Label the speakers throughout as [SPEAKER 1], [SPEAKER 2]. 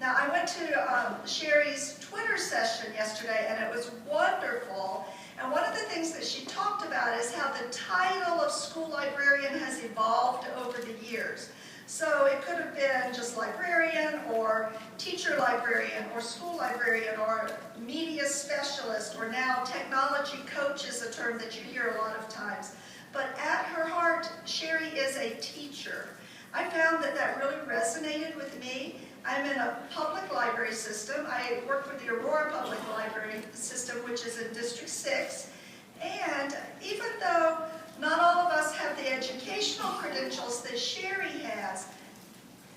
[SPEAKER 1] Now, I went to Sherry's Twitter session yesterday, and it was wonderful. And one of the things that she talked about is how the title of school librarian has evolved over the years. So it could have been just librarian, or teacher librarian, or school librarian, or media specialist, or now technology coach is a term that you hear a lot of times. But at her heart, Sherry is a teacher. I found that that really resonated with me. I'm in a public library system. I work with the Aurora Public Library System, which is in District 6. And even though not all of us have the educational credentials that Sherry has,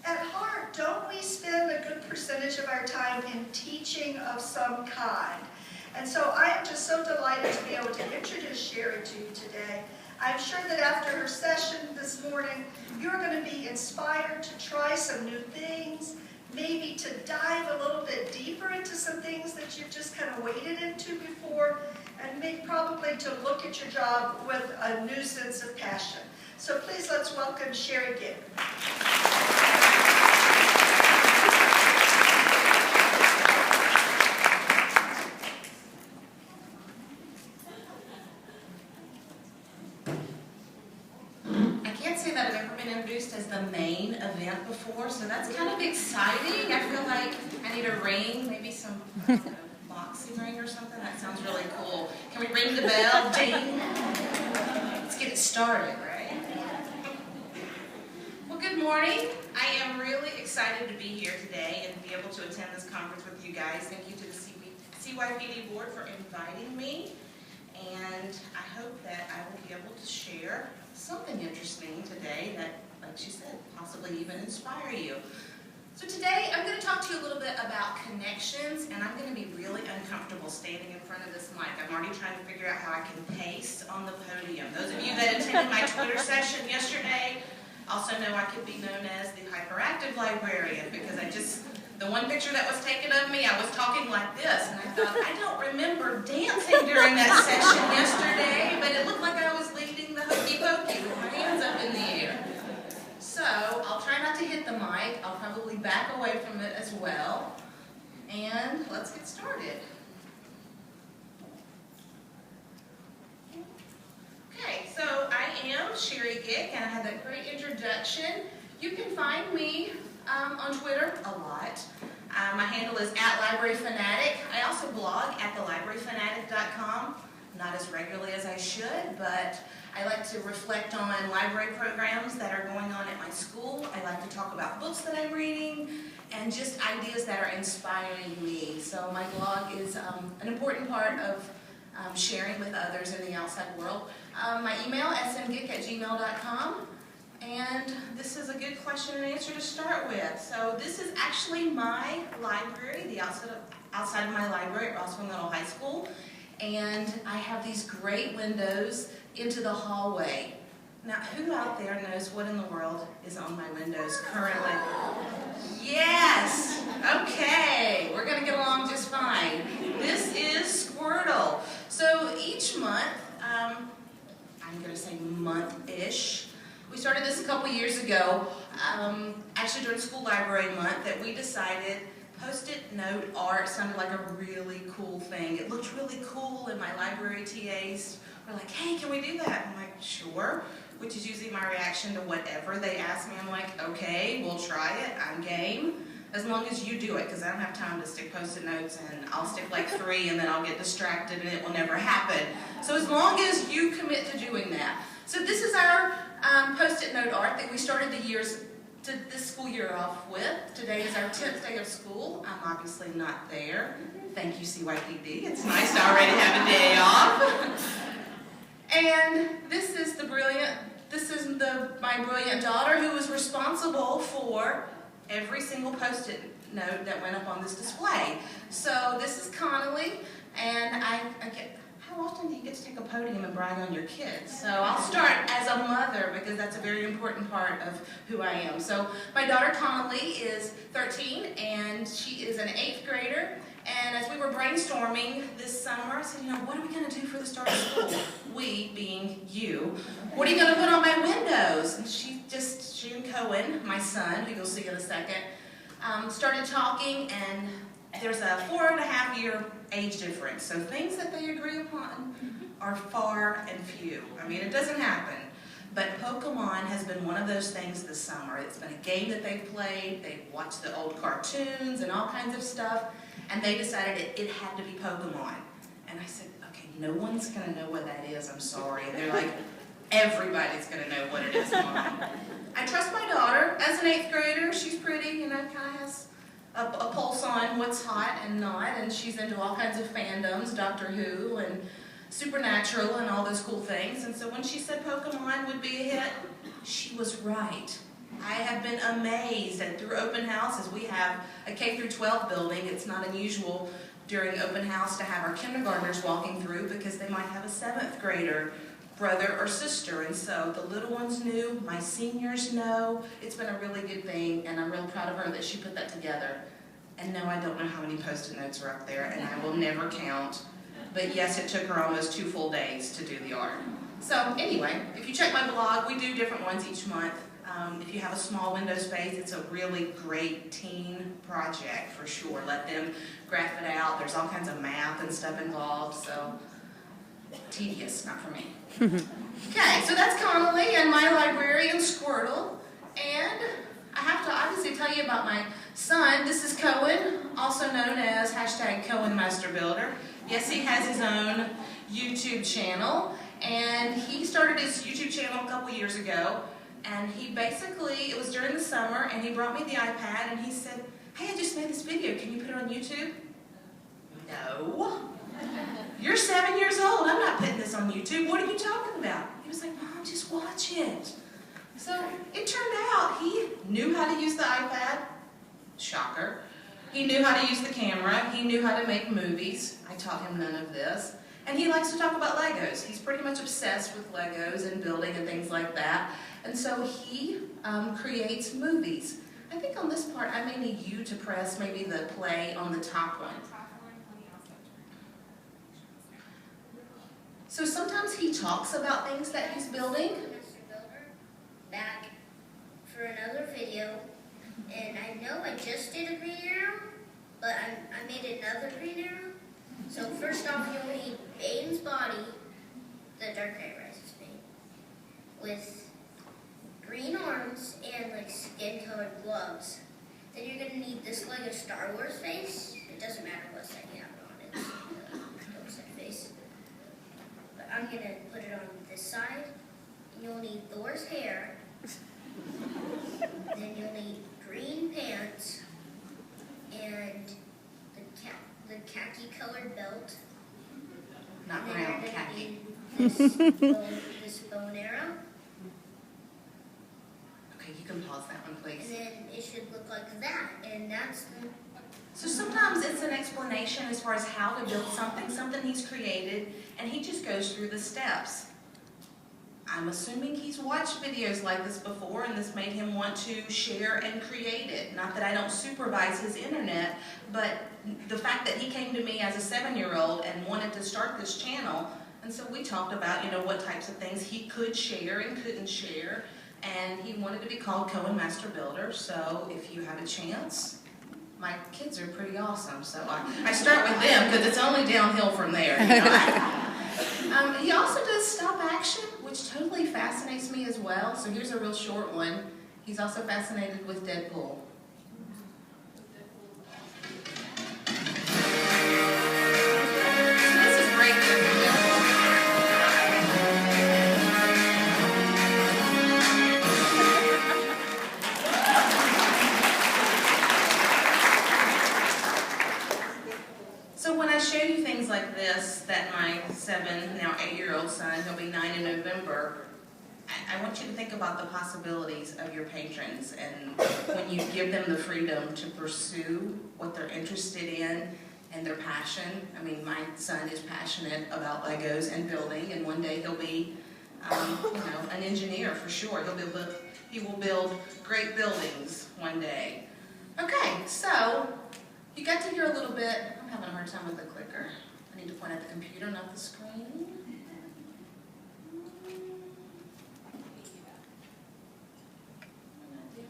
[SPEAKER 1] at heart, don't we spend a good percentage of our time in teaching of some kind? And so I am just so delighted to be able to introduce Sherry to you today. I'm sure that after her session this morning, you're going to be inspired to try some new things, maybe to dive a little bit deeper into some things that you've just kind of waded into before, and maybe probably to look at your job with a new sense of passion. So please let's welcome Sherry Gick.
[SPEAKER 2] As the main event before, so that's kind of exciting. I feel like I need a ring, maybe some boxing ring or something. That sounds really cool. Can we ring the bell? Ding. Let's get it started, right? Well, good morning. I am really excited to be here today and be able to attend this conference with you guys. Thank you to the CYPD board for inviting me, and I hope that I will be able to share something interesting today that, like she said, possibly even inspire you. So today I'm going to talk to you a little bit about connections, and I'm going to be really uncomfortable standing in front of this mic. I'm already trying to figure out how I can pace on the podium. Those of you that attended my Twitter session yesterday also know I could be known as the hyperactive librarian, because the one picture that was taken of me, I was talking like this, and I thought, I don't remember dancing during that session yesterday, but it looked like I was leading the hokey pokey with my hands up in the air. So I'll try not to hit the mic. I'll probably back away from it as well. And let's get started. Okay, so I am Sherry Gick, and I had that great introduction. You can find me on Twitter a lot. My handle is @LibraryFanatic. I also blog at thelibraryfanatic.com. Not as regularly as I should, but I like to reflect on library programs that are going on at my school. I like to talk about books that I'm reading and just ideas that are inspiring me. So my blog is an important part of sharing with others in the outside world. My email, smgick@gmail.com. And this is a good question and answer to start with. So this is actually my library, the outside of my library at Rossville Middle High School. And I have these great windows into the hallway. Now, who out there knows what in the world is on my windows currently? Yes! Okay, we're going to get along just fine. This is Squirtle. So each month, I'm going to say month-ish, we started this a couple years ago, actually during School Library Month, that we decided Post-it note art sounded like a really cool thing. It looked really cool, and my library TAs were like, hey, can we do that? I'm like, sure, which is usually my reaction to whatever they ask me. I'm like, okay, we'll try it. I'm game, as long as you do it, because I don't have time to stick Post-it notes, and I'll stick like 3, and then I'll get distracted, and it will never happen. So as long as you commit to doing that. So this is our Post-it note art that we started this school year off with. Today is our 10th day of school. I'm obviously not there. Thank you, CYPD. It's nice to already have a day off. And this is my brilliant daughter, who was responsible for every single Post-it note that went up on this display. So this is Connolly, and how often do you get to take a podium and brag on your kids? So I'll start as a mother, because that's a very important part of who I am. So my daughter Connolly is 13, and she is an 8th grader. And as we were brainstorming this summer, I said, what are we going to do for the start of school? We, being you, what are you going to put on my windows? And June Cohen, my son, who you'll see in a second, started talking, and there's a 4.5-year age difference. So things that they agree upon are far and few. I mean, it doesn't happen. But Pokemon has been one of those things this summer. It's been a game that they've played. They've watched the old cartoons and all kinds of stuff. And they decided it had to be Pokemon. And I said, okay, no one's going to know what that is. I'm sorry. And they're like, everybody's going to know what it is, Mom. I trust my daughter. As an 8th grader, she's pretty, you know, kind of has a pulse on what's hot and not. And she's into all kinds of fandoms, Doctor Who and Supernatural and all those cool things. And so when she said Pokemon would be a hit, she was right. I have been amazed, and through open houses, we have a K-12 building. It's not unusual during open house to have our kindergartners walking through because they might have a 7th grader brother or sister, and so the little ones knew, my seniors know. It's been a really good thing, and I'm real proud of her that she put that together. And no, I don't know how many Post-it notes are up there, and I will never count. But yes, it took her almost 2 full days to do the art. So anyway, if you check my blog, we do different ones each month. If you have a small window space, it's a really great teen project for sure. Let them graph it out. There's all kinds of math and stuff involved, so tedious, not for me. Okay, so that's Connolly and my librarian Squirtle. And I have to obviously tell you about my son. This is Cohen, also known as #CohenMasterBuilder. Yes, he has his own YouTube channel, and he started his YouTube channel a couple years ago. And he basically, it was during the summer, and he brought me the iPad, and he said, hey, I just made this video. Can you put it on YouTube? No. You're 7 years old. I'm not putting this on YouTube. What are you talking about? He was like, Mom, just watch it. So it turned out he knew how to use the iPad. Shocker. He knew how to use the camera. He knew how to make movies. I taught him none of this. And he likes to talk about Legos. He's pretty much obsessed with Legos and building and things like that. And so he creates movies. I think on this part, I may need you to press maybe the play on the top one. So sometimes he talks about things that he's building.
[SPEAKER 3] Mr. Builder, back for another video, and I know I just did a green arrow, but I made another green arrow. So first off, you'll need Bane's body, the Dark Knight Rises Bane, with green arms and like skin-colored gloves. Then you're gonna need this Lego Star Wars face. It doesn't matter what side you have it on, it's the Lego set face. But I'm gonna put it on this side. And you'll need Thor's hair. Then you'll need green pants and the khaki-colored belt.
[SPEAKER 2] Not
[SPEAKER 3] And then
[SPEAKER 2] brown,
[SPEAKER 3] you're gonna
[SPEAKER 2] khaki.
[SPEAKER 3] need this bow and arrow.
[SPEAKER 2] Okay, you can pause that one, please.
[SPEAKER 3] And then it should look like that, and that's the...
[SPEAKER 2] So sometimes it's an explanation as far as how to build something he's created, and he just goes through the steps. I'm assuming he's watched videos like this before, and this made him want to share and create it. Not that I don't supervise his internet, but the fact that he came to me as a 7-year-old and wanted to start this channel, and so we talked about, you know, what types of things he could share and couldn't share, and he wanted to be called Cohen Master Builder. So if you have a chance, my kids are pretty awesome, so I start with them because it's only downhill from there. You know? He also does stop action, which totally fascinates me as well. So here's a real short one. He's also fascinated with Deadpool. So this is great. So when I show you things like this, that my 7, now 8-year-old son, he'll be 9 in November, I want you to think about the possibilities of your patrons, and when you give them the freedom to pursue what they're interested in and their passion. I mean, my son is passionate about Legos and building, and one day he'll be, you know, an engineer for sure. He will build great buildings one day. Okay, so you got to hear a little bit. I'm having a hard time with the clicker. I need to point at the computer, not the screen. What am I doing?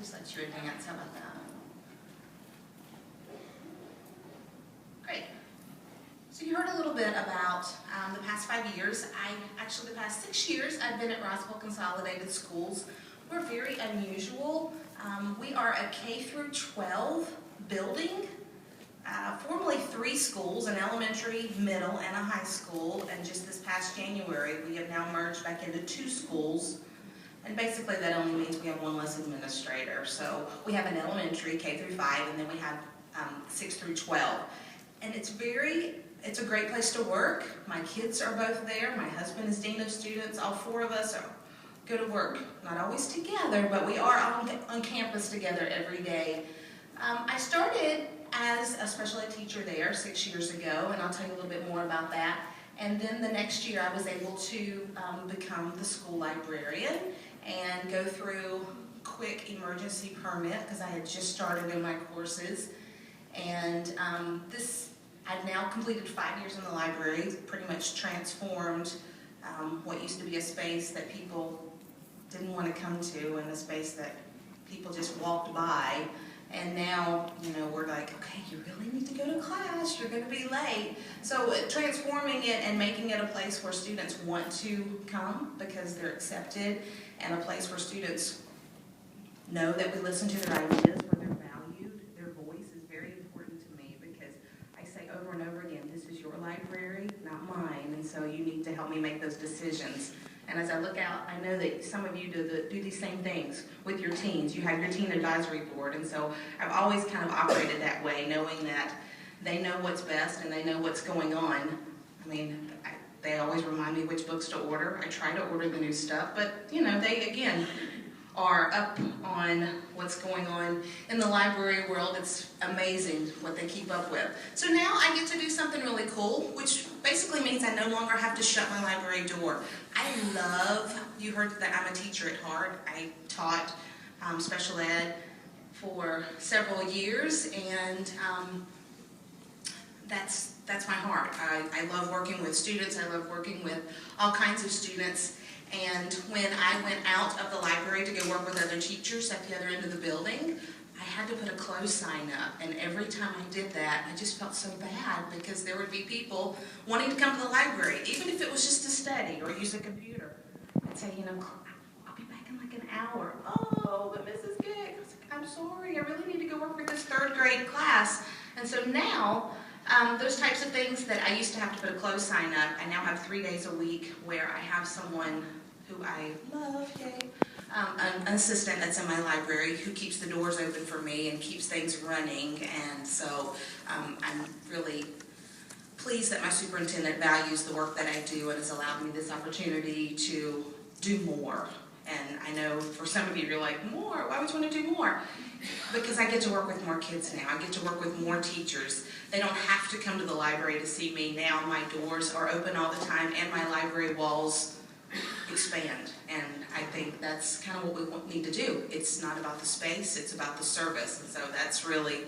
[SPEAKER 2] just let you advance. How about that? Great. So you heard a little bit about the past 5 years. The past 6 years, I've been at Rossville Consolidated Schools. We're very unusual. We are a K through 12 building. Formerly 3 schools, an elementary, middle, and a high school. And just this past January, we have now merged back into 2 schools. And basically that only means we have 1 less administrator. So we have an elementary, K through 5, and then we have 6 through 12. And it's a great place to work. My kids are both there. My husband is dean of students. All 4 of us go to work. Not always together, but we are on campus together every day. I started as a special ed teacher there 6 years ago, and I'll tell you a little bit more about that. And then the next year I was able to become the school librarian and go through quick emergency permit because I had just started in my courses. And I've now completed 5 years in the library, pretty much transformed what used to be a space that people didn't want to come to and a space that people just walked by. And now, we're like, okay, you really need to go to class, you're going to be late. So transforming it and making it a place where students want to come because they're accepted, and a place where students know that we listen to their ideas, where they're valued. Their voice is very important to me because I say over and over again, this is your library, not mine, and so you need to help me make those decisions. And as I look out, I know that some of you do these same things with your teens. You have your teen advisory board, and so I've always kind of operated that way, knowing that they know what's best and they know what's going on. I mean, they always remind me which books to order. I try to order the new stuff, but they again are up on what's going on in the library world. It's amazing what they keep up with. So now I get to do something really cool, which basically means I no longer have to shut my library door. You heard that I'm a teacher at heart. I taught special ed for several years, and that's my heart. I love working with students. I love working with all kinds of students. And when I went out of the library to go work with other teachers at the other end of the building, I had to put a close sign up. And every time I did that, I just felt so bad because there would be people wanting to come to the library, even if it was just to study or use a computer. I'd say, I'll be back in like an hour. Oh, but Mrs. Gick, I'm sorry, I really need to go work with this 3rd grade class. And so now, those types of things that I used to have to put a close sign up, I now have 3 days a week where I have someone who I love, an assistant that's in my library who keeps the doors open for me and keeps things running. And so I'm really pleased that my superintendent values the work that I do and has allowed me this opportunity to do more. And I know for some of you, you're like, more? Why would you want to do more? Because I get to work with more kids now. I get to work with more teachers. They don't have to come to the library to see me now. My doors are open all the time, and my library walls expand. And I think that's kind of what we need to do. It's not about the space, it's about the service. And so that's really,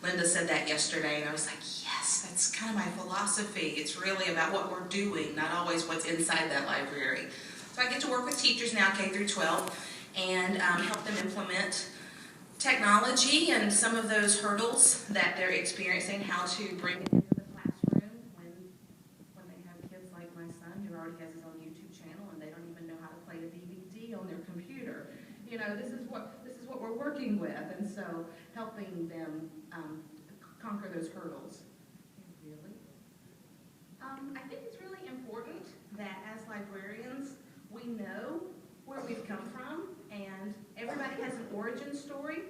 [SPEAKER 2] Linda said that yesterday, and I was like, yes, that's kind of my philosophy. It's really about what we're doing, not always what's inside that library. So I get to work with teachers now, K through 12, and help them implement technology and some of those hurdles that they're experiencing, how to bring it into the classroom when they have kids like my son who already has his own YouTube channel and they don't even know how to play a DVD on their computer. This is what we're working with, and so helping them conquer those hurdles. Really? I think it's really important that as librarians, we know where we've come from, and everybody has an origin story.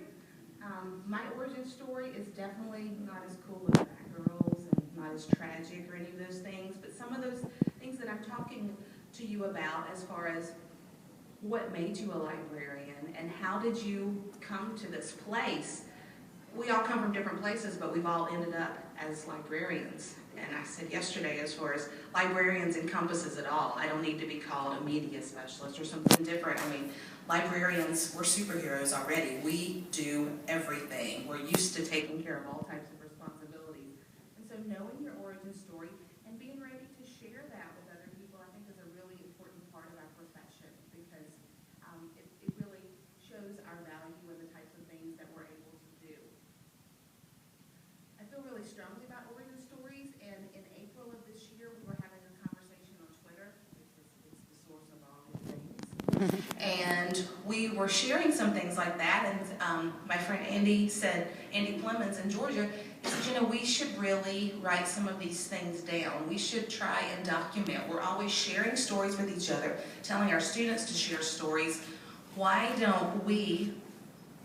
[SPEAKER 2] My origin story is definitely not as cool as Bad Girls and not as tragic or any of those things, but some of those things that I'm talking to you about as far as what made you a librarian and how did you come to this place. We all come from different places, but we've all ended up as librarians. And I said yesterday, as far as librarians encompasses it all. I don't need to be called a media specialist or something different. I mean, librarians, we're superheroes already. We do everything. We're used to taking care of all types of responsibilities. And so knowing your origin story and being ready to share that with other people, I think is a really important part of our profession because it really shows our value and the types of And we were sharing some things like that, and my friend Andy Clemens in Georgia, he said, we should really write some of these things down. We should try and document. We're always sharing stories with each other, telling our students to share stories. Why don't we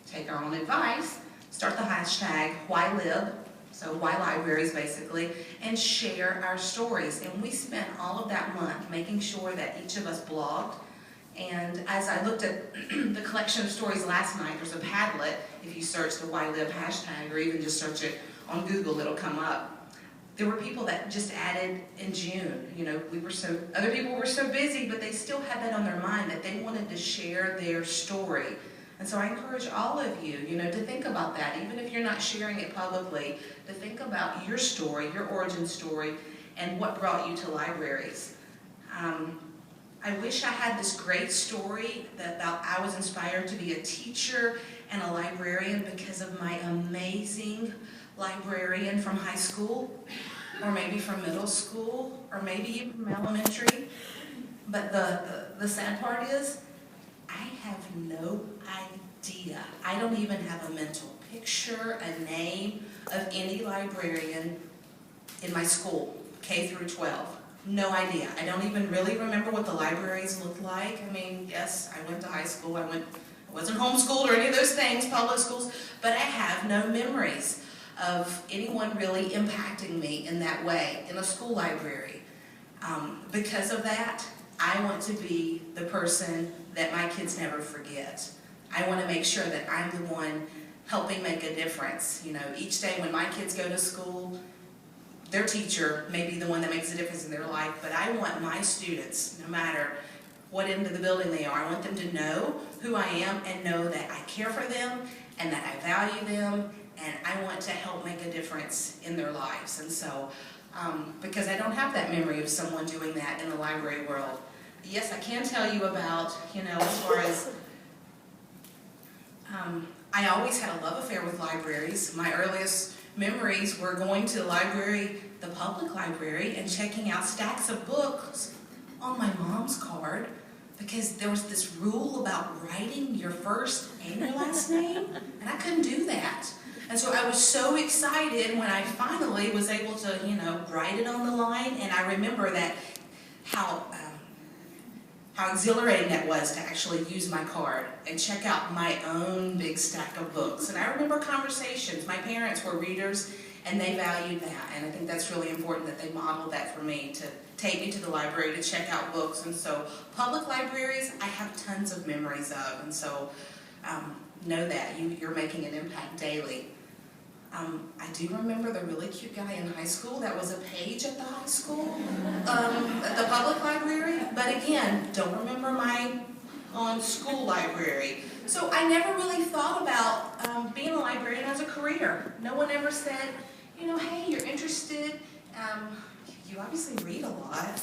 [SPEAKER 2] take our own advice, start the hashtag #WhyLib, so why libraries basically, and share our stories. And we spent all of that month making sure that each of us blogged. And as I looked at the collection of stories last night, there's a Padlet. If you search the #WhyLib hashtag, or even just search it on Google, it'll come up. There were people that just added in June. Other people were so busy, but they still had that on their mind that they wanted to share their story. And so I encourage all of you, to think about that, even if you're not sharing it publicly, to think about your story, your origin story, and what brought you to libraries. I wish I had this great story that I was inspired to be a teacher and a librarian because of my amazing librarian from high school, or maybe from middle school, or maybe even from elementary. But the sad part is, I have no idea. I don't even have a mental picture, a name of any librarian in my school, K through 12. No idea. I don't even really remember what the libraries looked like. Yes, I went to high school. I wasn't homeschooled or any of those things, public schools, but I have no memories of anyone really impacting me in that way in a school library. Because of that, I want to be the person that my kids never forget. I want to make sure that I'm the one helping make a difference. Each day when my kids go to school, their teacher may be the one that makes a difference in their life, but I want my students, no matter what end of the building they are, I want them to know who I am and know that I care for them and that I value them, and I want to help make a difference in their lives. And so, because I don't have that memory of someone doing that in the library world. Yes, I can tell you about, as far as, I always had a love affair with libraries. My earliest memories were going to the library, the public library, and checking out stacks of books on my mom's card, because there was this rule about writing your first and your last name, and I couldn't do that. And so I was so excited when I finally was able to, write it on the line, and I remember that how exhilarating that was to actually use my card and check out my own big stack of books. And I remember conversations. My parents were readers, and they valued that, and I think that's really important that they modeled that for me, to take me to the library to check out books. And so public libraries, I have tons of memories of, and so know that you're making an impact daily. I do remember the really cute guy in high school that was a page at the high school, at the public library, but again, don't remember my school library. So I never really thought about being a librarian as a career. No one ever said, hey, you're interested, you obviously read a lot.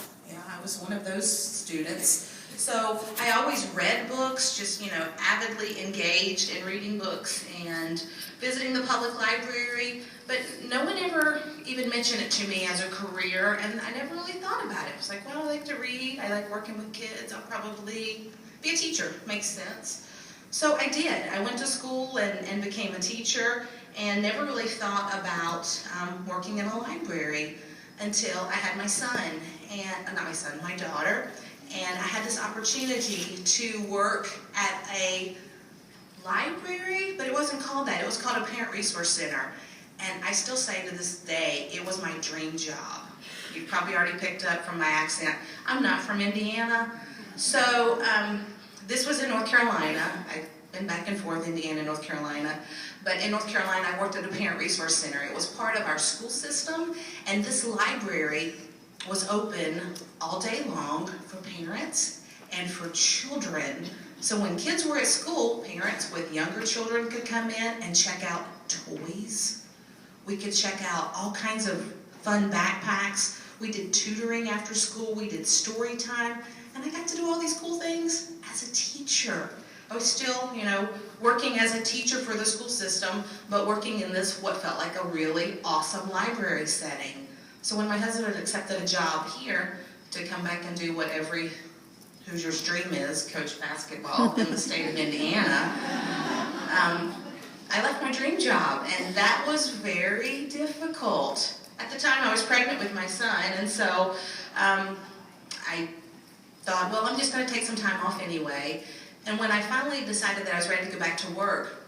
[SPEAKER 2] I was one of those students. So I always read books, just, avidly engaged in reading books and visiting the public library, but no one ever even mentioned it to me as a career, and I never really thought about it. It was like, well, I like to read, I like working with kids, I'll probably be a teacher. Makes sense. So I did. I went to school and became a teacher, and never really thought about working in a library until I had my son, and not my son, my daughter. And I had this opportunity to work at a library, but it wasn't called that. It was called a Parent Resource Center. And I still say to this day, it was my dream job. You've probably already picked up from my accent. I'm not from Indiana. So this was in North Carolina. I've been back and forth, Indiana, North Carolina. But in North Carolina, I worked at a Parent Resource Center. It was part of our school system. And this library was open all day long for parents and for children. So when kids were at school, parents with younger children could come in and check out toys. We could check out all kinds of fun backpacks. We did tutoring after school. We did story time. And I got to do all these cool things as a teacher. I was still, working as a teacher for the school system, but working in this, what felt like a really awesome library setting. So when my husband accepted a job here to come back and do what every Hoosiers' dream is coach basketball in the state of Indiana, I left my dream job, and that was very difficult. At the time, I was pregnant with my son, and so I thought, well, I'm just going to take some time off anyway. And when I finally decided that I was ready to go back to work,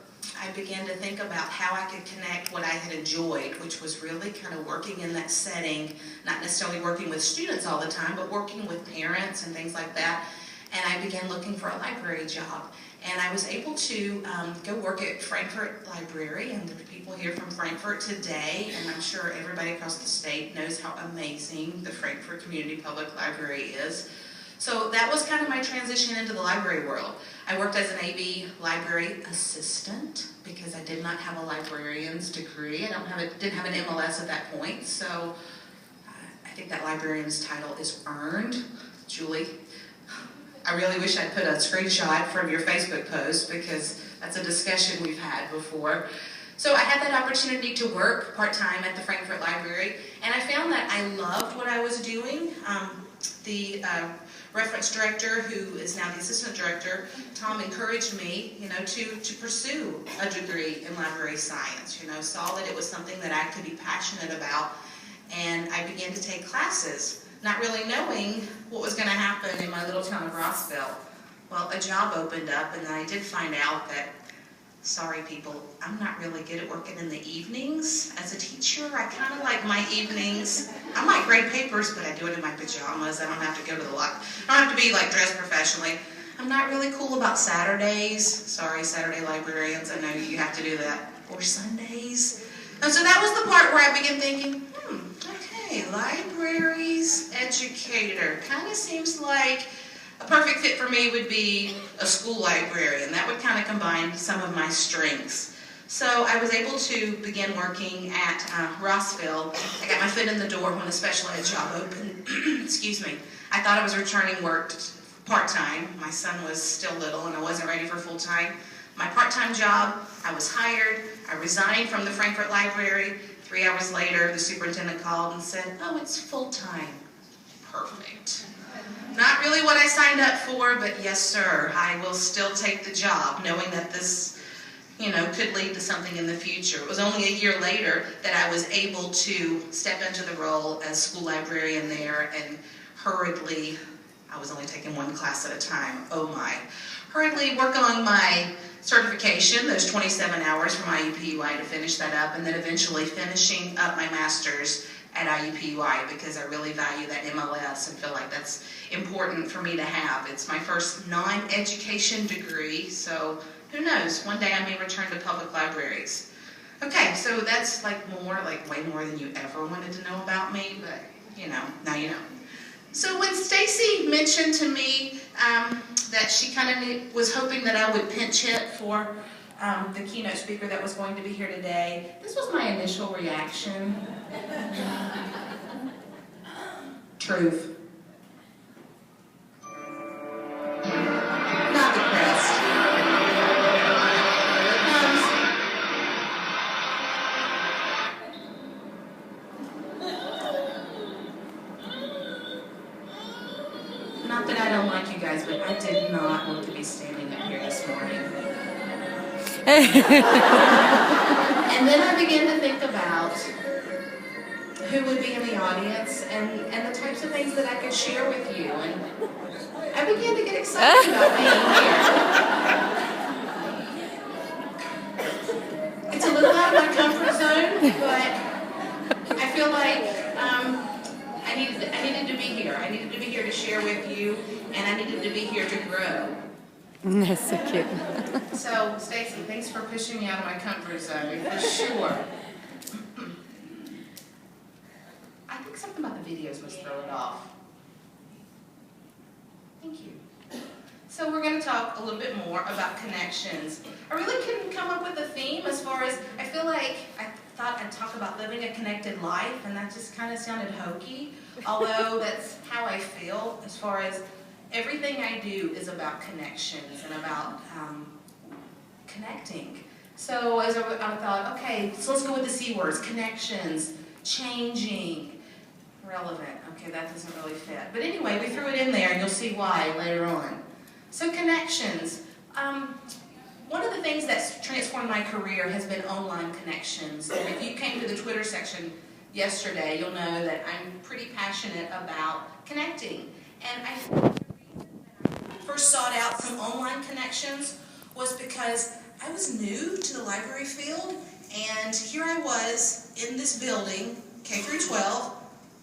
[SPEAKER 2] I began to think about how I could connect what I had enjoyed, which was really kind of working in that setting, not necessarily working with students all the time, but working with parents and things like that. And I began looking for a library job. And I was able to go work at Frankfort Library, and there are people here from Frankfort today, and I'm sure everybody across the state knows how amazing the Frankfort Community Public Library is. So that was kind of my transition into the library world. I worked as an AV library assistant because I did not have a librarian's degree. I didn't have an MLS at that point, so I think that librarian's title is earned. Julie, I really wish I'd put a screenshot from your Facebook post because that's a discussion we've had before. So I had that opportunity to work part-time at the Frankfort Library, and I found that I loved what I was doing. The reference director, who is now the assistant director, Tom, encouraged me, to pursue a degree in library science. Saw that it was something that I could be passionate about, and I began to take classes, not really knowing what was going to happen in my little town of Rossville. Well, a job opened up, and I did find out that, sorry people, I'm not really good at working in the evenings. As a teacher, I kind of like my evenings. I might grade papers, but I do it in my pajamas. I don't have to go to the I don't have to be dressed professionally. I'm not really cool about Saturdays. Sorry, Saturday librarians, I know you have to do that. Or Sundays. And so that was the part where I began thinking, okay, libraries educator. Kind of seems like a perfect fit for me would be a school librarian. That would kind of combine some of my strengths. So I was able to begin working at Rossville. I got my foot in the door when a special ed job opened. Excuse me. I thought I was returning work part-time. My son was still little and I wasn't ready for full-time. My part-time job, I was hired. I resigned from the Frankfort Library. 3 hours later, the superintendent called and said, oh, it's full-time. Perfect. Not really what I signed up for, but yes, sir, I will still take the job, knowing that this, could lead to something in the future. It was only a year later that I was able to step into the role as school librarian there, and hurriedly, I was only taking one class at a time, oh my, hurriedly work on my certification, those 27 hours from IUPUI to finish that up, and then eventually finishing up my master's at IUPUI because I really value that MLS and feel like that's important for me to have. It's my first non-education degree, so who knows, one day I may return to public libraries. Okay, so that's way more than you ever wanted to know about me, but now you know. So when Stacy mentioned to me that she kind of was hoping that I would pinch hit for the keynote speaker that was going to be here today, this was my initial reaction. Truth. Not depressed. Not that I don't like you guys, but I did not want to be standing up here this morning. And then I began to think about who would be in the audience and the types of things that I could share with you. And I began to get excited about being here. It's a little out of my comfort zone, but I feel like I needed to be here. I needed to be here to share with you, and I needed to be here to grow.
[SPEAKER 4] That's so cute.
[SPEAKER 2] So, Stacy, thanks for pushing me out of my comfort zone, for sure. I think something about the videos must throw it off. Thank you. So we're going to talk a little bit more about connections. I really couldn't come up with a theme as far as, I feel like I thought I'd talk about living a connected life, and that just kind of sounded hokey, although that's how I feel as far as everything I do is about connections and about connecting. So as I thought, okay, so let's go with the C words: connections, changing, relevant. Okay, that doesn't really fit. But anyway, we threw it in there and you'll see why later on. So connections. One of the things that's transformed my career has been online connections. And if you came to the Twitter section yesterday, you'll know that I'm pretty passionate about connecting. And I think the reason that I first sought out some online connections was because I was new to the library field, and here I was in this building, K through 12,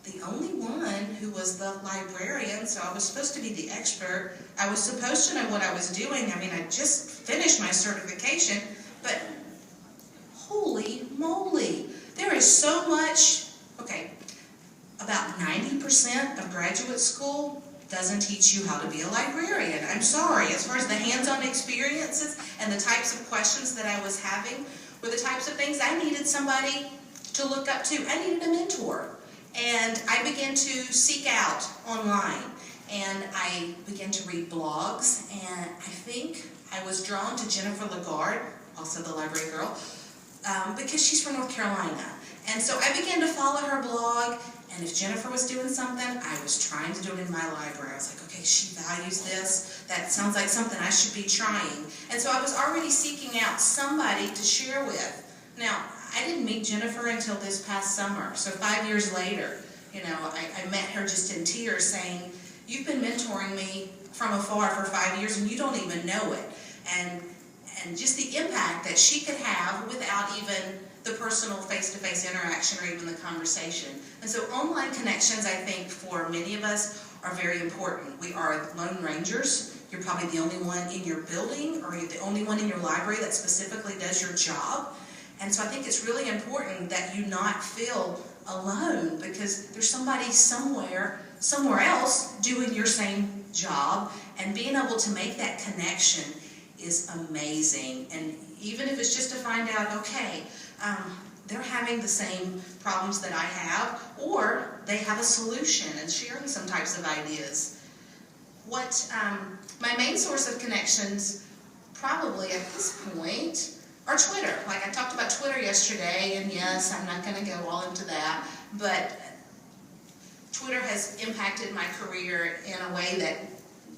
[SPEAKER 2] the only one who was the librarian, so I was supposed to be the expert. I was supposed to know what I was doing. I mean, I just finished my certification, but holy moly, there is so much. Okay, about 90% of graduate school doesn't teach you how to be a librarian. I'm sorry, as far as the hands-on experiences and the types of questions that I was having were the types of things I needed somebody to look up to. I needed a mentor. And I began to seek out online, and I began to read blogs, and I think I was drawn to Jennifer Lagarde, also the library girl, because she's from North Carolina. And so I began to follow her blog, and if Jennifer was doing something, I was trying to do it in my library. I was like, okay, she values this. That sounds like something I should be trying. And so I was already seeking out somebody to share with. Now, I didn't meet Jennifer until this past summer, so 5 years later, you know, I met her just in tears saying, you've been mentoring me from afar for 5 years and you don't even know it. And just the impact that she could have without even the personal face-to-face interaction or even the conversation. And so online connections, I think, for many of us are very important. We are lone rangers. You're probably the only one in your building, or you're the only one in your library that specifically does your job. And so I think it's really important that you not feel alone, because there's somebody somewhere else doing your same job, and being able to make that connection is amazing. And even if it's just to find out, okay, they're having the same problems that I have, or they have a solution, and sharing some types of ideas. What my main source of connections, probably at this point, or Twitter. Like I talked about Twitter yesterday, and yes, I'm not going to go all into that, but Twitter has impacted my career in a way that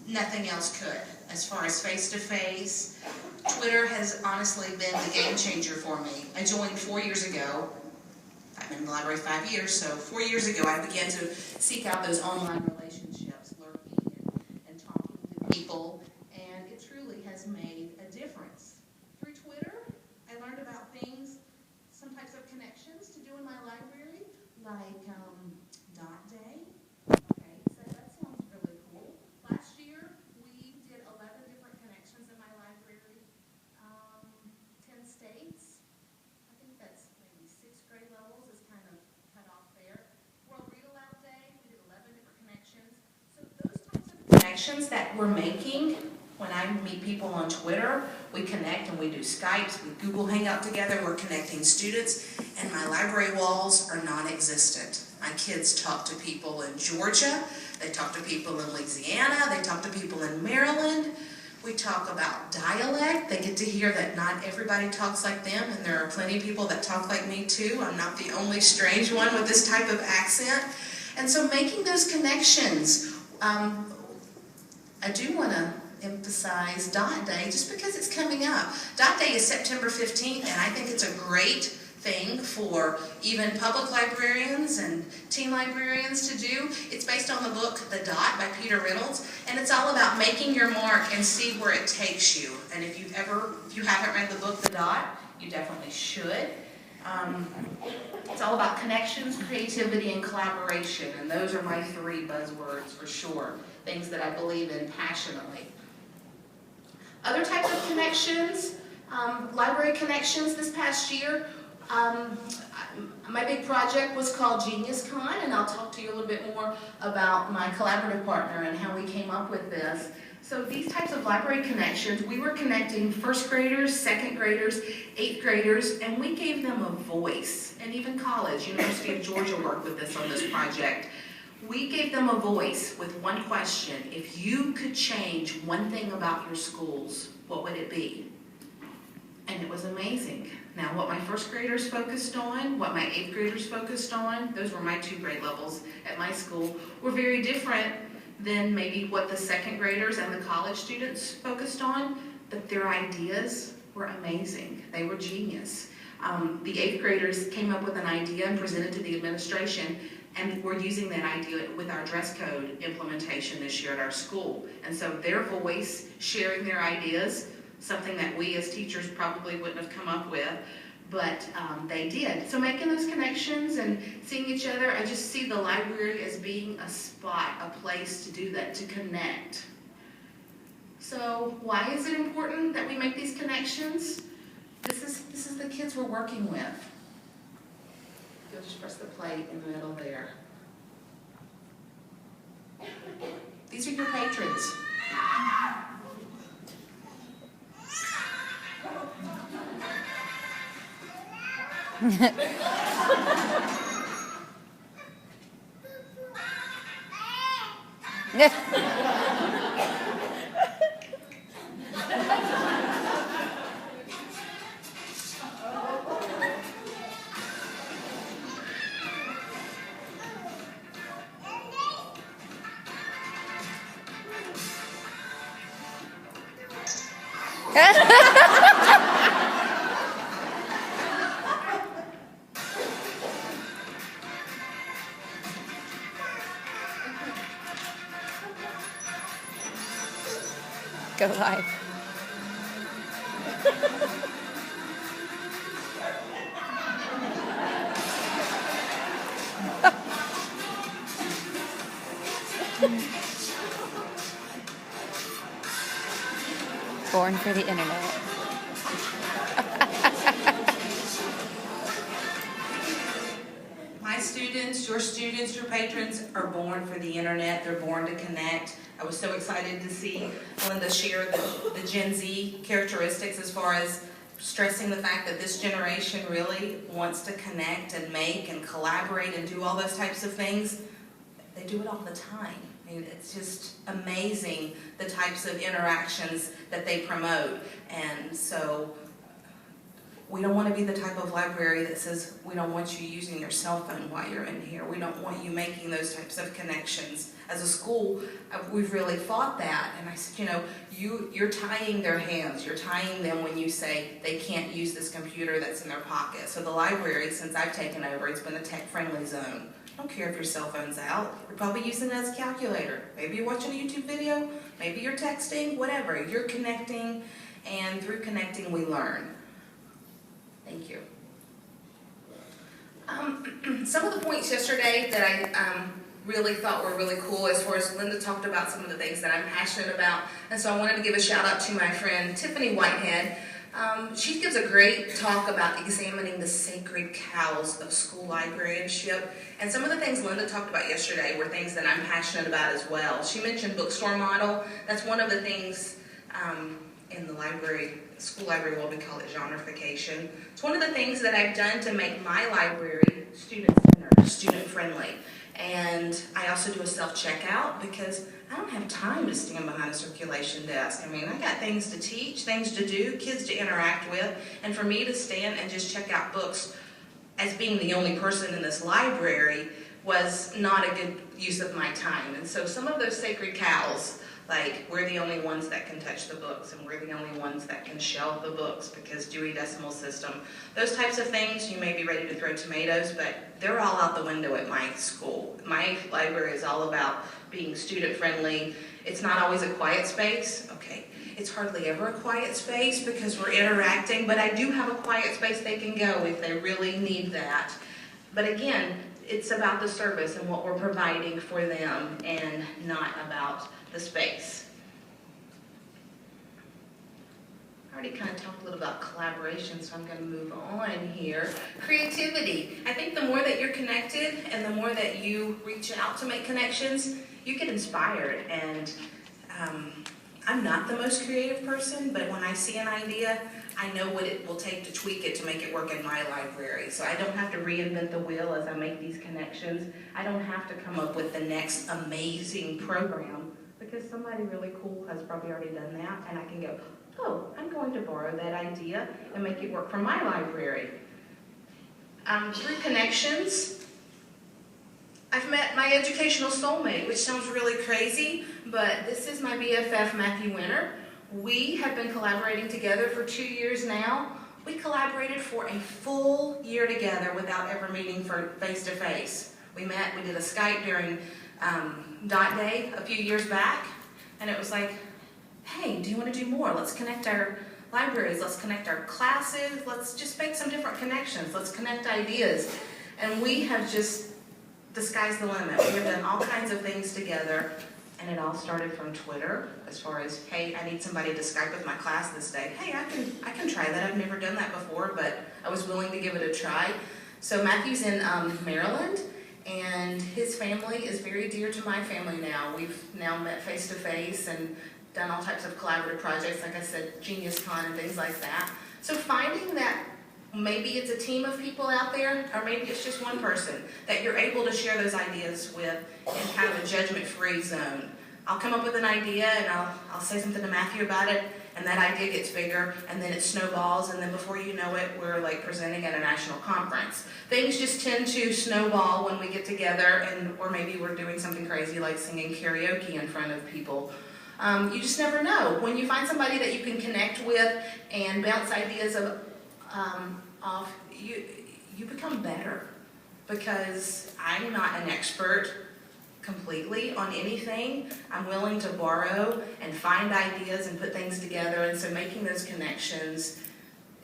[SPEAKER 2] nothing else could. As far as face-to-face, Twitter has honestly been the game changer for me. I joined 4 years ago. I've been in the library 5 years, so 4 years ago I began to seek out those online relationships, lurking and talking to people, and it truly has made a difference. Through Twitter, I learned about things, some types of connections to do in my library, like Dot Day. Okay, so that sounds really cool. Last year, we did 11 different connections in my library, 10 states. I think that's maybe 6th grade levels is kind of cut off there. World Read Aloud Day, we did 11 different connections. So those types of connections that we're making, when I meet people on Twitter, we connect and we do Skypes, we Google Hangout together, we're connecting students, and my library walls are non-existent. My kids talk to people in Georgia, they talk to people in Louisiana, they talk to people in Maryland. We talk about dialect. They get to hear that not everybody talks like them, and there are plenty of people that talk like me too. I'm not the only strange one with this type of accent. And so making those connections, I do want to emphasize Dot Day just because it's coming up. Dot Day is September 15th, and I think it's a great thing for even public librarians and teen librarians to do. It's based on the book The Dot by Peter Reynolds, and it's all about making your mark and see where it takes you. And if you haven't read the book The Dot, you definitely should. It's all about connections, creativity, and collaboration, and those are my 3 buzzwords for sure, things that I believe in passionately. Other types of connections, library connections this past year. My big project was called GeniusCon, and I'll talk to you a little bit more about my collaborative partner and how we came up with this. So these types of library connections, we were connecting 1st graders, 2nd graders, 8th graders, and we gave them a voice. And even college, University of Georgia worked with us on this project. We gave them a voice with one question. If you could change one thing about your schools, what would it be? and it was amazing. Now, what my first graders focused on, what my 8th graders focused on, those were my 2 grade levels at my school, were very different than maybe what the 2nd graders and the college students focused on, but their ideas were amazing. They were genius. The 8th graders came up with an idea and presented to the administration, and we're using that idea with our dress code implementation this year at our school. And so their voice, sharing their ideas, something that we as teachers probably wouldn't have come up with, but they did. So making those connections and seeing each other, I just see the library as being a spot, a place to do that, to connect. So why is it important that we make these connections? This is the kids we're working with. You'll just press the plate in the middle there. These are your patrons.
[SPEAKER 4] Go live. Born for the internet.
[SPEAKER 2] My students, your patrons are born for the internet. They're born to connect. I was so excited to see Linda share the Gen Z characteristics as far as stressing the fact that this generation really wants to connect and make and collaborate and do all those types of things. They do it all the time. I mean, it's just amazing the types of interactions that they promote. And so we don't want to be the type of library that says, we don't want you using your cell phone while you're in here. We don't want you making those types of connections. As a school, we've really fought that. And I said, you're tying their hands. You're tying them when you say they can't use this computer that's in their pocket. So the library, since I've taken over, it's been a tech-friendly zone. I don't care if your cell phone's out. You're probably using it as a calculator. Maybe you're watching a YouTube video. Maybe you're texting, whatever. You're connecting, and through connecting, we learn. Thank you. Some of the points yesterday that I really thought were really cool, as far as Linda talked about some of the things that I'm passionate about, and so I wanted to give a shout out to my friend Tiffany Whitehead. She gives a great talk about examining the sacred cows of school librarianship, and some of the things Linda talked about yesterday were things that I'm passionate about as well. She mentioned bookstore model. That's one of the things in the library, school library world, we call it genreification. It's one of the things that I've done to make my library student-centered, student-friendly. And I also do a self-checkout because I don't have time to stand behind a circulation desk. I mean, I got things to teach, things to do, kids to interact with, and for me to stand and just check out books as being the only person in this library was not a good use of my time. And so some of those sacred cows, like we're the only ones that can touch the books and we're the only ones that can shelve the books because Dewey Decimal System, those types of things, you may be ready to throw tomatoes, but they're all out the window at my school. My library is all about being student friendly. It's not always a quiet space. Okay, it's hardly ever a quiet space because we're interacting, but I do have a quiet space they can go if they really need that. But again, it's about the service and what we're providing for them and not about the space. I already kind of talked a little about collaboration, so I'm going to move on here. Creativity. I think the more that you're connected and the more that you reach out to make connections, you get inspired. And I'm not the most creative person, but when I see an idea, I know what it will take to tweak it to make it work in my library. So I don't have to reinvent the wheel as I make these connections. I don't have to come up with the next amazing program, because because somebody really cool has probably already done that, and I can go, oh, I'm going to borrow that idea and make it work for my library. Through connections, I've met my educational soulmate, which sounds really crazy, but this is my BFF, Matthew Winter. We have been collaborating together for 2 years now. We collaborated for a full year together without ever meeting for face-to-face. We met, we did a Skype during Dot Day a few years back, and it was like, hey, do you want to do more? Let's connect our libraries, let's connect our classes, let's just make some different connections, let's connect ideas. And we have just, the sky's the limit. We have done all kinds of things together, and it all started from Twitter, as far as, hey, I need somebody to Skype with my class this day. Hey, I can try that. I've never done that before, but I was willing to give it a try. So Matthew's in Maryland, and his family is very dear to my family now. We've now met face to face and done all types of collaborative projects, like I said, Genius Con and things like that. So finding that maybe it's a team of people out there, or maybe it's just one person that you're able to share those ideas with in kind of a judgment-free zone. I'll come up with an idea and I'll say something to Matthew about it, and that idea gets bigger, and then it snowballs, and then before you know it, we're like presenting at a national conference. Things just tend to snowball when we get together, or maybe we're doing something crazy like singing karaoke in front of people. You just never know. When you find somebody that you can connect with and bounce ideas off, you become better, because I'm not an expert completely on anything. I'm willing to borrow and find ideas and put things together, and so making those connections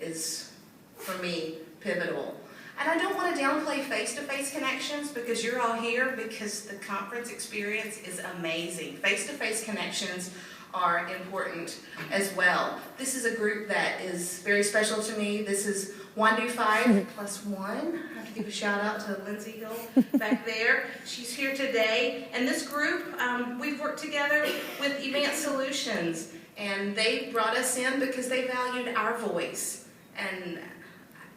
[SPEAKER 2] is, for me, pivotal. And I don't want to downplay face-to-face connections, because you're all here because the conference experience is amazing. Face-to-face connections are important as well. This is a group that is very special to me. This is Wandu 5 plus 1. I have to give a shout out to Lindsay Hill back there. She's here today. And this group, we've worked together with Event Solutions, and they brought us in because they valued our voice. And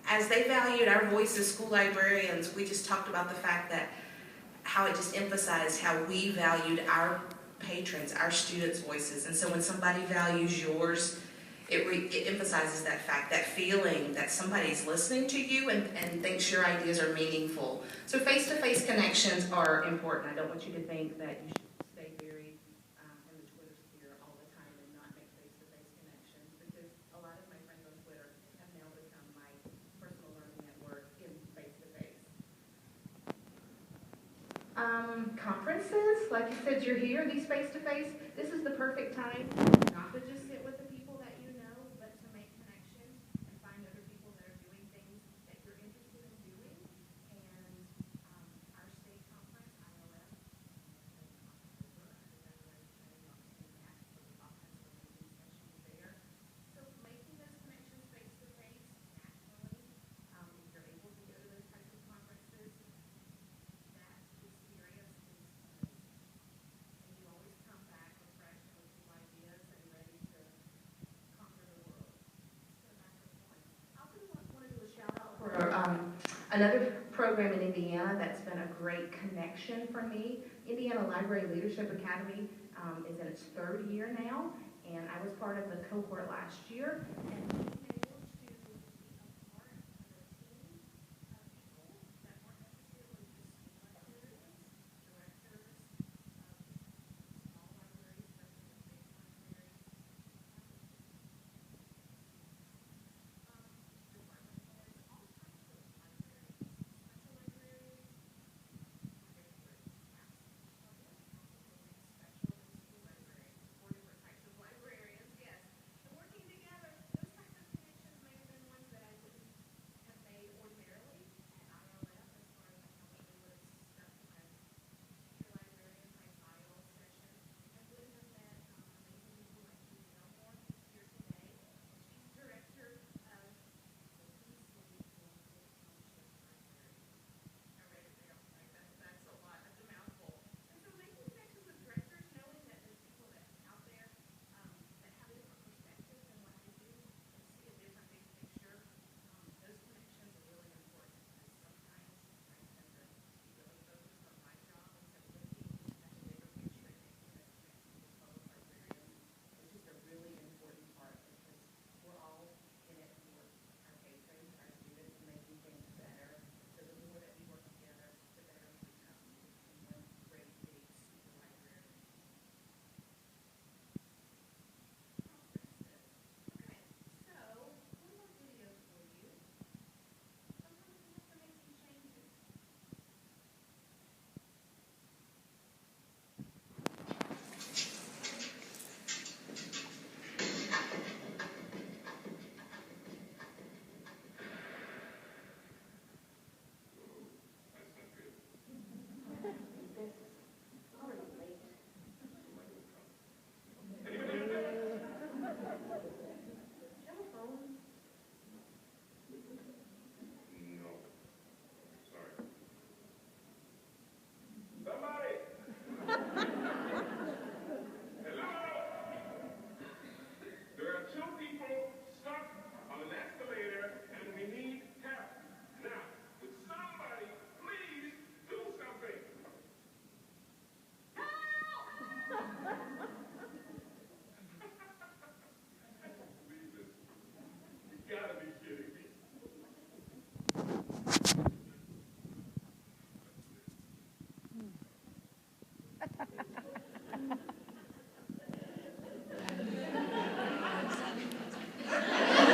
[SPEAKER 2] as they valued our voice as school librarians, we just talked about the fact that how it just emphasized how we valued our patrons, our students' voices. And so when somebody values yours, it emphasizes that fact, that feeling that somebody's listening to you and thinks your ideas are meaningful. So face-to-face connections are important. I don't want you to think that you should stay buried in the Twitter sphere all the time and not make face-to-face connections, because a lot of my friends on Twitter have now become my personal learning network in face-to-face. Conferences, like you said, you're here, these face-to-face, this is the perfect time not to just sit with the people that you know, but to make connections and find other people that are doing things that you're interested in doing. And our state conference, ILF, so making those connections face-to-face nationally, if you're able to go to those types of conferences, that experience is amazing. And you always come back refreshed with new ideas and ready to conquer the world. So that's the point. I also want to do a shout out for another program in Indiana that's been a great connection for me. Indiana Library Leadership Academy is in its 3rd year now, and I was part of the cohort last year. And being able to be a part of a team of people that weren't necessarily just librarians, directors of small libraries versus big libraries, department heads, all types of librarians, special librarians, my favorite, special and school librarians, 4 different types of librarians, yes. And working together, those types of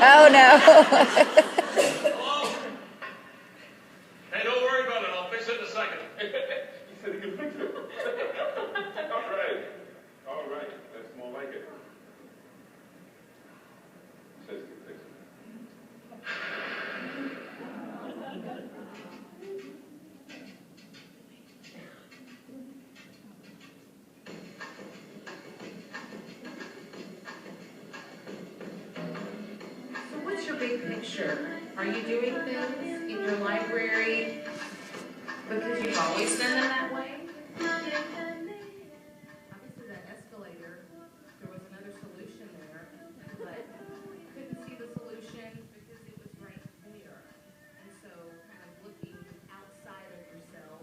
[SPEAKER 4] Oh no.
[SPEAKER 5] Hello? Hey, don't worry about it. I'll fix it in a second. He said he could fix it. All right. All right. That's more like it. He says he can fix it.
[SPEAKER 2] So what's your big picture? Are you doing things in your library because you've always done them that way? Obviously that escalator, there was another solution there, but couldn't see the solution because it was right there. And so kind of looking outside of yourself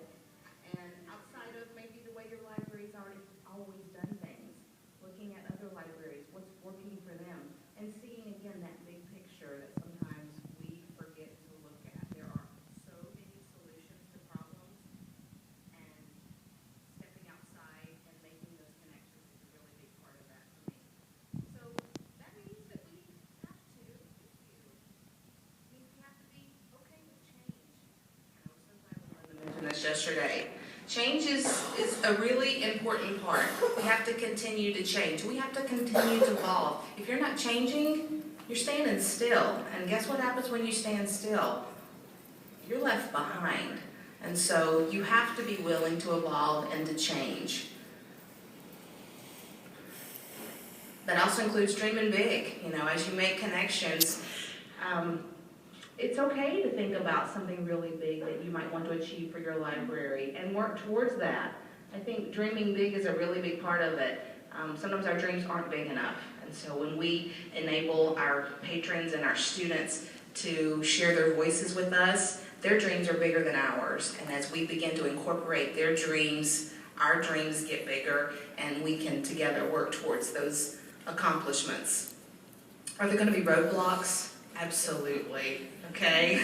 [SPEAKER 2] and outside of maybe the way your library's already always done things, looking at other libraries, what's working for them, and seeing again that big picture that sometimes we forget to look at. There are so many solutions to problems, and stepping outside and making those connections is a really big part of that for me. So that means that we have to be okay with change. I know sometimes I mentioned this yesterday. Change is a really important part. We have to continue to change. We have to continue to evolve. If you're not changing, you're standing still. And guess what happens when you stand still? You're left behind. And so you have to be willing to evolve and to change. That also includes dreaming big. You know, as you make connections, it's okay to think about something really big that you might want to achieve for your library and work towards that. I think dreaming big is a really big part of it. Sometimes our dreams aren't big enough. And so when we enable our patrons and our students to share their voices with us, their dreams are bigger than ours. And as we begin to incorporate their dreams, our dreams get bigger and we can together work towards those accomplishments. Are there going to be roadblocks? Absolutely. Okay?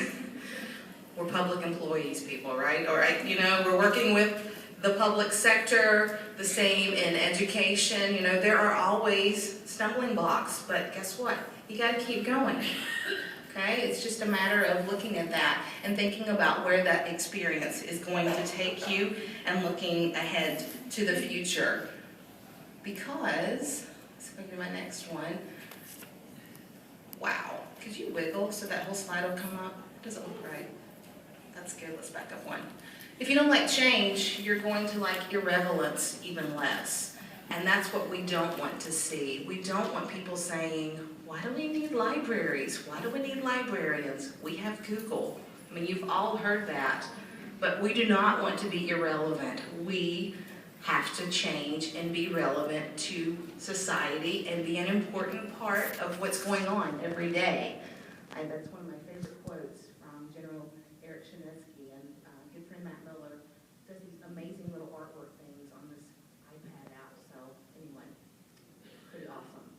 [SPEAKER 2] We're public employees, people, right? All right, you know, we're working with the public sector, the same in education. You know, there are always stumbling blocks, but guess what? You got to keep going. Okay? It's just a matter of looking at that and thinking about where that experience is going to take you and looking ahead to the future. Because, let's go to my next one. Wow. Could you wiggle so that whole slide will come up? It doesn't look right. That's good. Let's back up one. If you don't like change, you're going to like irrelevance even less. And that's what we don't want to see. We don't want people saying, why do we need libraries? Why do we need librarians? We have Google. I mean, you've all heard that. But we do not want to be irrelevant. We have to change and be relevant to society and be an important part of what's going on every day. That's one of my favorite quotes from General Eric Shinesky, and good friend Matt Miller does these amazing little artwork things on this iPad app. So anyway, pretty awesome.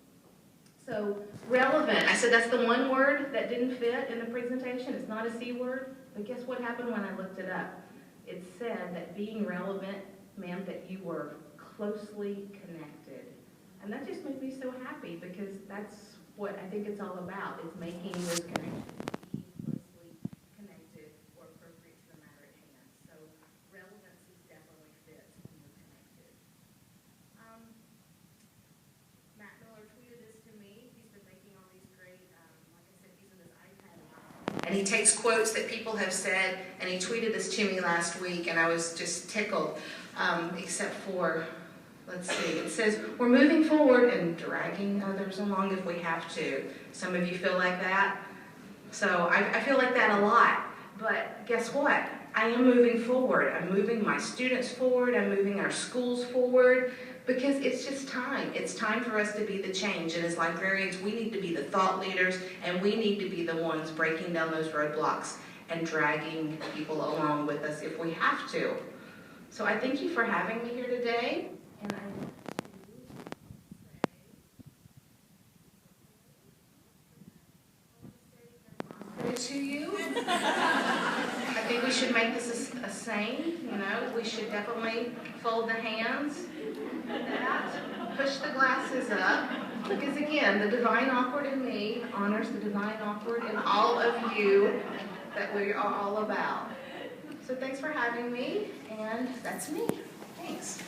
[SPEAKER 2] So relevant, I said that's the one word that didn't fit in the presentation. It's not a C word, but guess what happened when I looked it up? It said that being relevant meant that you were closely connected. And that just made me so happy because that's what I think it's all about, is making those connections, being closely connected or appropriate to the matter at hand. So relevancy definitely fits when you're connected. Matt Miller tweeted this to me. He's been making all these great, like I said, using this iPad a lot. And he takes quotes that people have said, and he tweeted this to me last week, and I was just tickled. Except for, let's see, it says, we're moving forward and dragging others along if we have to. Some of you feel like that. So I feel like that a lot. But guess what? I am moving forward. I'm moving my students forward. I'm moving our schools forward because it's just time. It's time for us to be the change. And as librarians, we need to be the thought leaders, and we need to be the ones breaking down those roadblocks and dragging people along with us if we have to. So I thank you for having me here today, and I want to say to you. I think we should make this a saying, you know. We should definitely fold the hands, like that, push the glasses up, Because again, the divine awkward in me honors the divine awkward in all of you that we are all about. So thanks for having me, and that's me. Thanks.